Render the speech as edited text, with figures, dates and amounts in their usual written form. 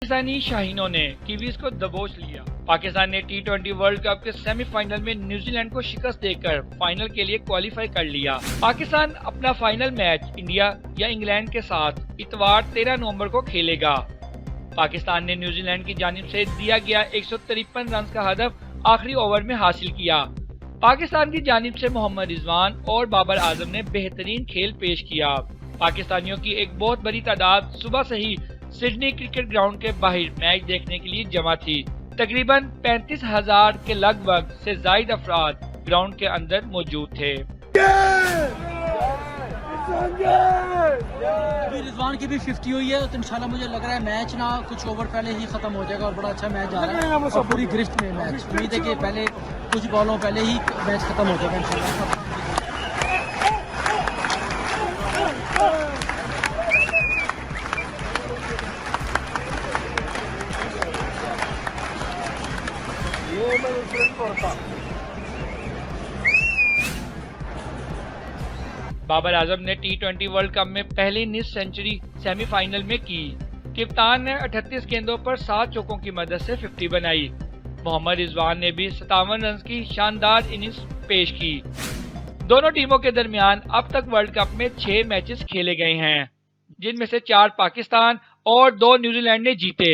पाकिस्तानी शाहीनों ने कीवीज को दबोच लिया। पाकिस्तान ने T20 वर्ल्ड कप के सेमीफाइनल में न्यूजीलैंड को शिकस्त देकर फाइनल के लिए क्वालिफाई कर लिया। पाकिस्तान अपना फाइनल मैच इंडिया या इंग्लैंड के साथ इतवार 13 नवंबर को खेलेगा। पाकिस्तान ने न्यूजीलैंड की जानिब से दिया गया 153 रन का हदफ आखिरी ओवर में हासिल किया। पाकिस्तान की जानिब से मोहम्मद रिजवान और बाबर आजम ने बेहतरीन खेल पेश किया। पाकिस्तानियों की एक बहुत बड़ी तादाद सुबह से ही सिडनी क्रिकेट ग्राउंड के बाहर मैच देखने के लिए जमा थी। तकरीबन 35,000 के लगभग से ज्यादा अफराद ग्राउंड के अंदर मौजूद थे। अभी रिजवान की भी 50 हुई है तो इंशाल्लाह मुझे लग रहा है मैच ना कुछ ओवर पहले ही खत्म हो जाएगा और बड़ा अच्छा मैच जा रहा है और पूरी गिरफ्त में मैच। उम्मीद है कि पहले कुछ बॉलों पहले ही मैच खत्म हो जाएगा इंशाल्लाह। बाबर आजम ने T20 वर्ल्ड कप में पहली निस्फ सेंचुरी सेमीफाइनल में की। कप्तान ने 38 गेंदों पर 7 चौकों की मदद से 50 बनाई। मोहम्मद रिजवान ने भी 57 रन की शानदार इनिंग्स पेश की। दोनों टीमों के दरमियान अब तक वर्ल्ड कप में 6 मैचेस खेले गए हैं, जिनमें से 4 पाकिस्तान और 2 न्यूजीलैंड ने जीते।